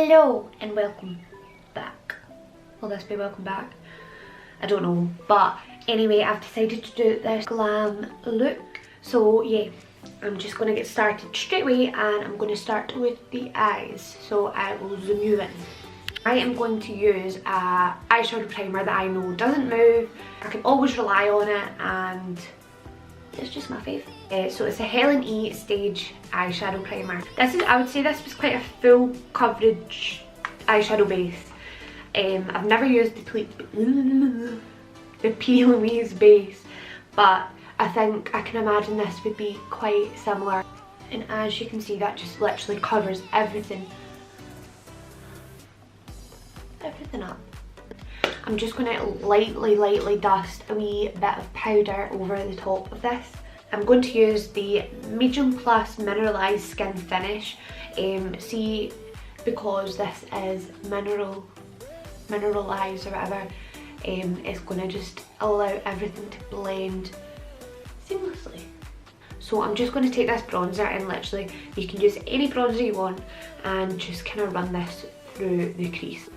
Hello and welcome back. Will this be welcome back? I don't know, but anyway, I've decided to do this glam look. So yeah, I'm just going to get started straight away, and I'm going to start with the eyes. So I will zoom you in. I am going to use a eyeshadow primer that I know doesn't move. I can always rely on it, and it's just my favourite. So it's a Helen E Stage eyeshadow primer. I would say this was quite a full coverage eyeshadow base. I've never used the P. Louise base, but I think I can imagine this would be quite similar. And as you can see, that just literally covers everything up. I'm just going to lightly dust a wee bit of powder over the top of this. I'm going to use the Medium Plus Mineralized Skin Finish. See, because this is mineralized or whatever, it's going to just allow everything to blend seamlessly. So I'm just going to take this bronzer, and literally you can use any bronzer you want, and just kind of run this through the crease.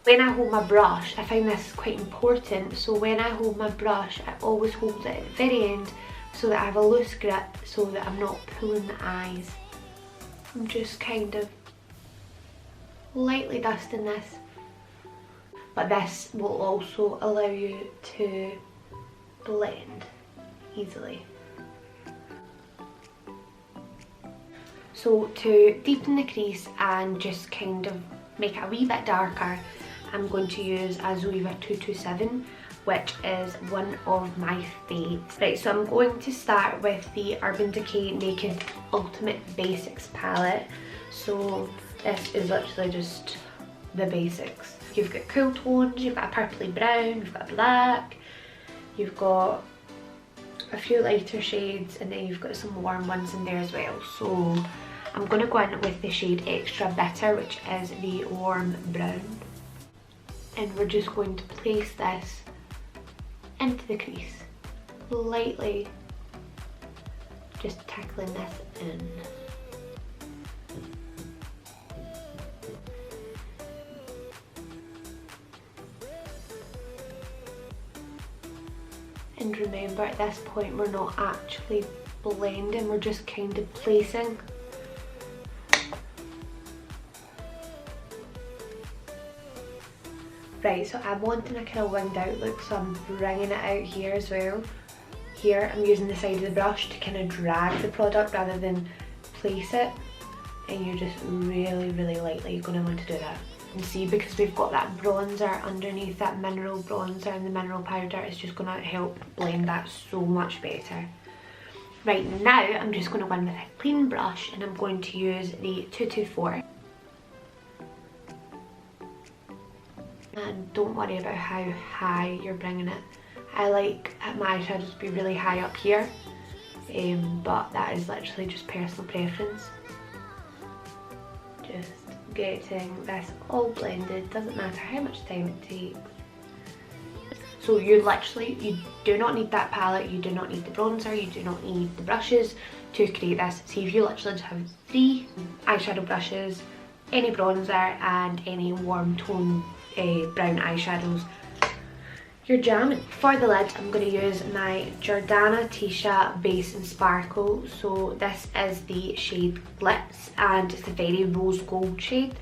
When I hold my brush, I find this quite important, so when I hold my brush, I always hold it at the very end so that I have a loose grip, so that I'm not pulling the eyes. I'm just kind of lightly dusting this, but this will also allow you to blend easily. So to deepen the crease and just kind of make it a wee bit darker, I'm going to use a Zoeva 227, which is one of my faves. Right, so I'm going to start with the Urban Decay Naked Ultimate Basics palette. So this is literally just the basics. You've got cool tones, you've got a purpley brown, you've got a black, you've got a few lighter shades, and then you've got some warm ones in there as well. So I'm going to go in with the shade Extra Bitter, which is the warm brown. And we're just going to place this into the crease, lightly just tackling this in. And remember, at this point we're not actually blending, we're just kind of placing. Right, so I'm wanting a kind of winged out look, so I'm bringing it out here as well. Here I'm using the side of the brush to kind of drag the product rather than place it, and you're just really lightly going to want to do that. And see, because we've got that bronzer underneath, that mineral bronzer and the mineral powder, it's just going to help blend that so much better. Right, now I'm just going to go in with a clean brush, and I'm going to use the 224. And don't worry about how high you're bringing it. I like my eyeshadows to be really high up here, but that is literally just personal preference. Just getting this all blended, doesn't matter how much time it takes. So you do not need that palette, you do not need the bronzer, you do not need the brushes to create this. See, if you literally just have 3 eyeshadow brushes, any bronzer and any warm tone brown eyeshadows, you're jamming. For the lid, I'm going to use my Jordana Tisha Base and Sparkle. So this is the shade Glitz, and it's a very rose gold shade.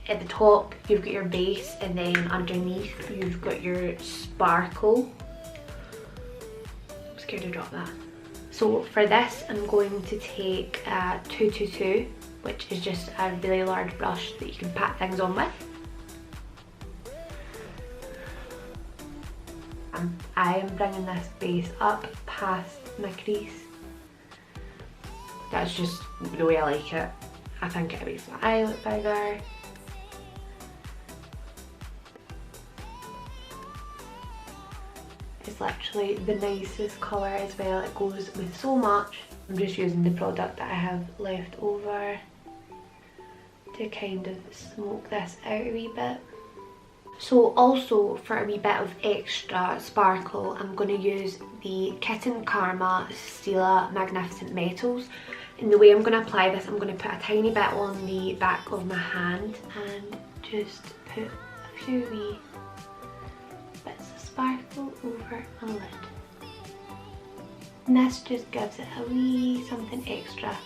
At the top you've got your base, and then underneath you've got your sparkle. I'm scared to drop that. So for this, I'm going to take a 222, which is just a really large brush that you can pat things on with. I am bringing this base up past my crease. That's just the way I like it. I think it makes my eye look bigger. It's literally the nicest colour as well, it goes with so much. I'm just using the product that I have left over to kind of smoke this out a wee bit. So also for a wee bit of extra sparkle, I'm going to use the Kitten Karma Stila Magnificent Metals. And the way I'm going to apply this, I'm going to put a tiny bit on the back of my hand and just put a few wee bits of sparkle over my lid. And this just gives it a wee something extra.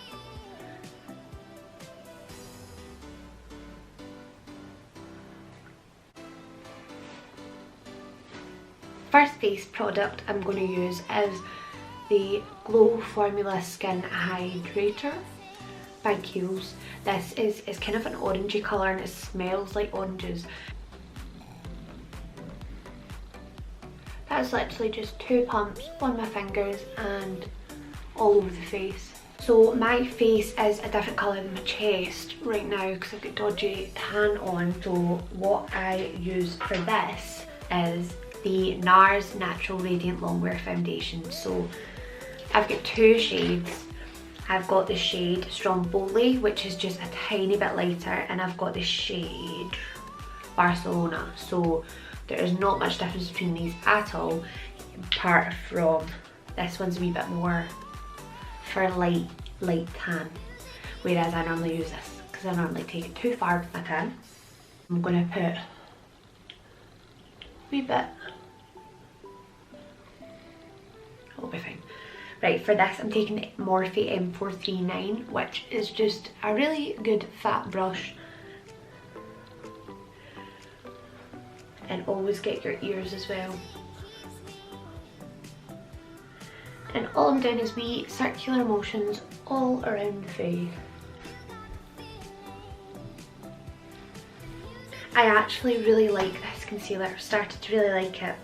First face product I'm going to use is the Glow Formula Skin Hydrator by Kiehl's. This is kind of an orangey colour and it smells like oranges. That's literally just 2 pumps on my fingers and all over the face. So my face is a different colour than my chest right now because I've got dodgy tan on. So what I use for this is the NARS Natural Radiant Longwear Foundation. So I've got 2 shades. I've got the shade Stromboli, which is just a tiny bit lighter, and I've got the shade Barcelona. So there is not much difference between these at all, apart from this one's a wee bit more for light tan, whereas I normally use this because I normally take it too far with my tan. I'm going to put a wee bit. It'll be fine. Right, for this I'm taking the Morphe M439, which is just a really good fat brush. And always get your ears as well. And all I'm doing is wee circular motions all around the face. I actually really like this concealer. I've started to really like it.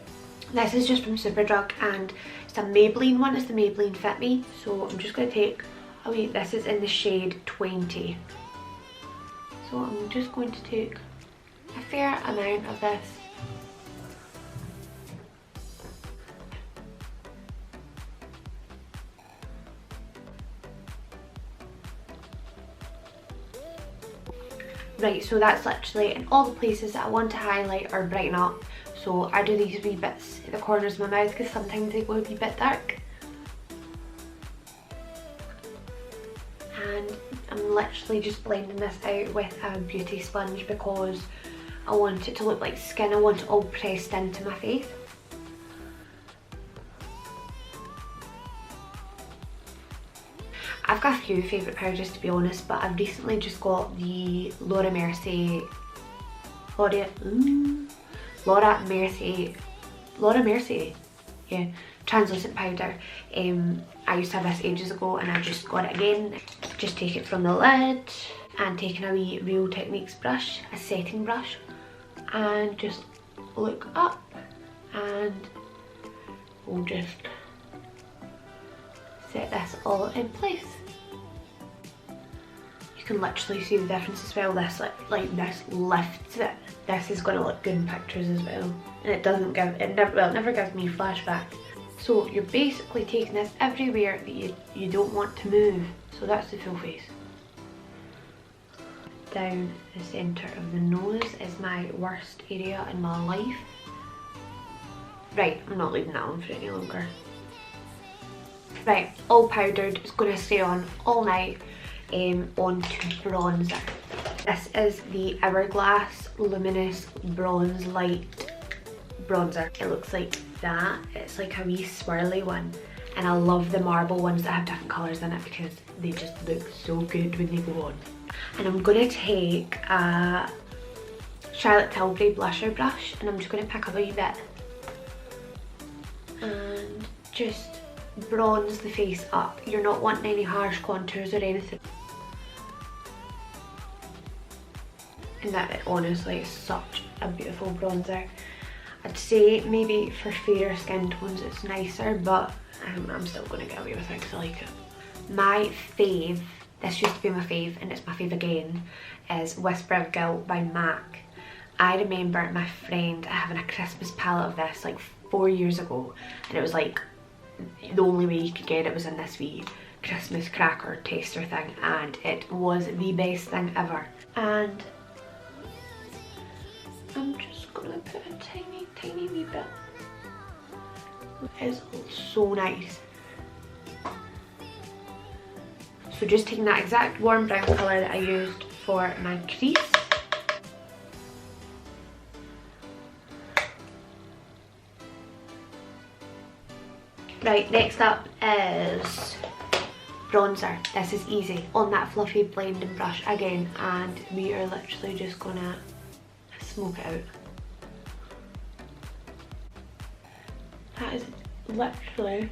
This is just from Superdrug and it's a Maybelline one. It's the Maybelline Fit Me. So I'm just going to take a wee, this is in the shade 20. So I'm just going to take a fair amount of this. Right, so that's literally in all the places that I want to highlight or brighten up. So I do these wee bits at the corners of my mouth because sometimes they go a wee bit dark. And I'm literally just blending this out with a beauty sponge because I want it to look like skin. I want it all pressed into my face. I've got a few favourite powders to be honest, but I've recently just got the Laura Mercier, yeah, translucent powder. I used to have this ages ago and I just got it again. Just take it from the lid and taking a wee Real Techniques brush, a setting brush, and just look up and we'll just set this all in place. You can literally see the difference as well. This like this lifts it. This is going to look good in pictures as well, and it doesn't give it never gives me flashback. So you're basically taking this everywhere that you don't want to move. So that's the full face. Down the centre of the nose is my worst area in my life. Right, I'm not leaving that one for any longer. Right, all powdered. It's going to stay on all night. Onto bronzer. This is the Hourglass Luminous Bronze Light bronzer. It looks like that. It's like a wee swirly one, and I love the marble ones that have different colours in it because they just look so good when they go on. And I'm going to take a Charlotte Tilbury blusher brush and I'm just going to pick up a wee bit and just bronze the face up. You're not wanting any harsh contours or anything. And that honestly is such a beautiful bronzer. I'd say maybe for fairer skin tones it's nicer, but I'm still going to get away with it because I like it. My fave, this used to be my fave and it's my fave again, is Whisper of Guilt by MAC. I remember my friend having a Christmas palette of this like 4 years ago, and it was like the only way you could get it was in this wee Christmas cracker taster thing, and it was the best thing ever. And I'm just gonna put a tiny wee bit. It is so nice. So just taking that exact warm brown colour that I used for my crease. Right, next up is bronzer. This is easy. On that fluffy blending brush again, and we are literally just gonna smoke it out. That is literally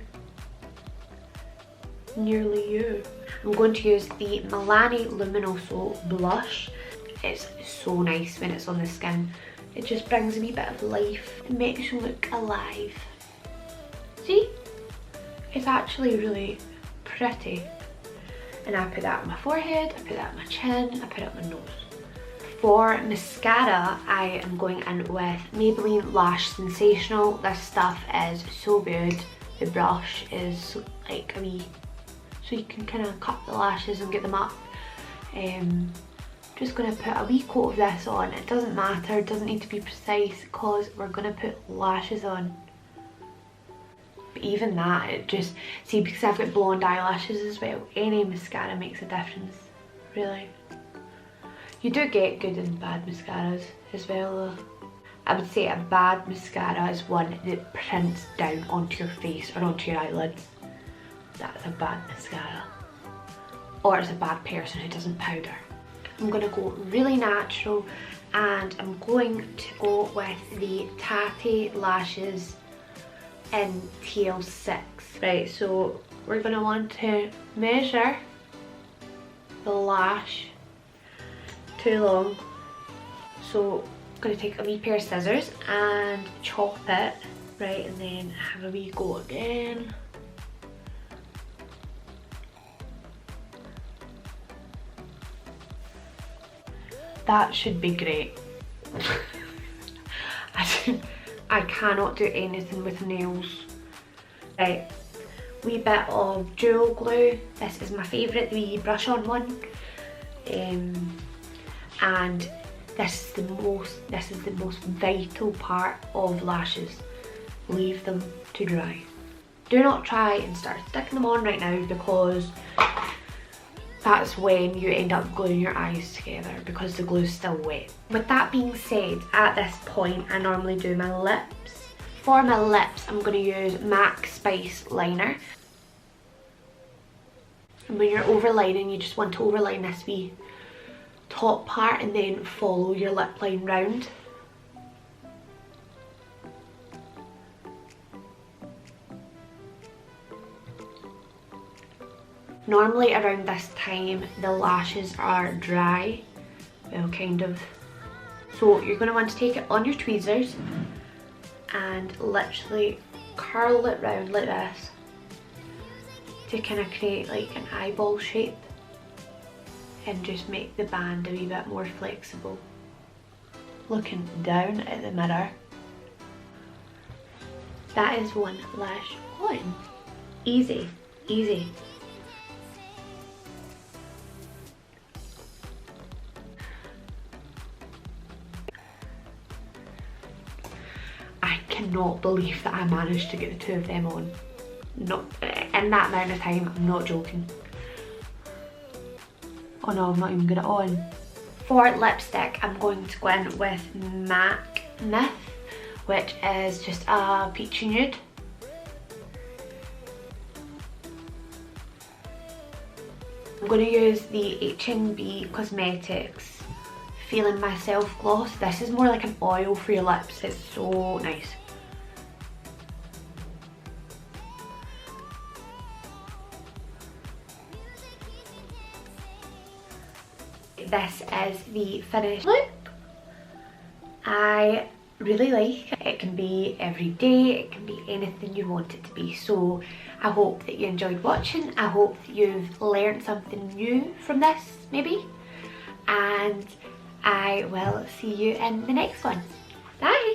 nearly you. I'm going to use the Milani Luminoso blush. It's so nice when it's on the skin. It just brings a wee bit of life. It makes you look alive. See? It's actually really pretty. And I put that on my forehead, I put that on my chin, I put it on my nose. For mascara, I am going in with Maybelline Lash Sensational. This stuff is so good. The brush is like a wee, so you can kind of cut the lashes and get them up. Just going to put a wee coat of this on. It doesn't matter, it doesn't need to be precise because we're going to put lashes on. But even that, it just, see, because I've got blonde eyelashes as well, any mascara makes a difference, really. You do get good and bad mascaras as well though. I would say a bad mascara is one that prints down onto your face or onto your eyelids. That's a bad mascara. Or it's a bad person who doesn't powder. I'm going to go really natural, and I'm going to go with the Tati Lashes in TL6. Right, so we're going to want to measure the lash too long. So I'm going to take a wee pair of scissors and chop it, right, and then have a wee go again. That should be great. I cannot do anything with nails. Right, wee bit of jewel glue. This is my favourite, the wee brush on one. And this is the most vital part of lashes. Leave them to dry. Do not try and start sticking them on right now, because that's when you end up gluing your eyes together because the glue's still wet. With that being said, at this point I normally do my lips. For my lips, I'm going to use MAC Spice Liner. And when you're overlining, you just want to overline this wee top part and then follow your lip line round. Normally around this time the lashes are dry, well, kind of. So you're going to want to take it on your tweezers and literally curl it round like this to kind of create like an eyeball shape and just make the band a wee bit more flexible. Looking down at the mirror. That is one lash on. Easy, easy. I cannot believe that I managed to get the two of them on. Not in that amount of time, I'm not joking. Oh no, I've not even got it on. For lipstick, I'm going to go in with MAC Myth, which is just a peachy nude. I'm going to use the H&B Cosmetics Feeling Myself gloss. This is more like an oil for your lips. It's so nice. This is the finished look. I really like it. It can be every day, it can be anything you want it to be. So I hope that you enjoyed watching. I hope that you've learned something new from this, maybe. And I will see you in the next one. Bye!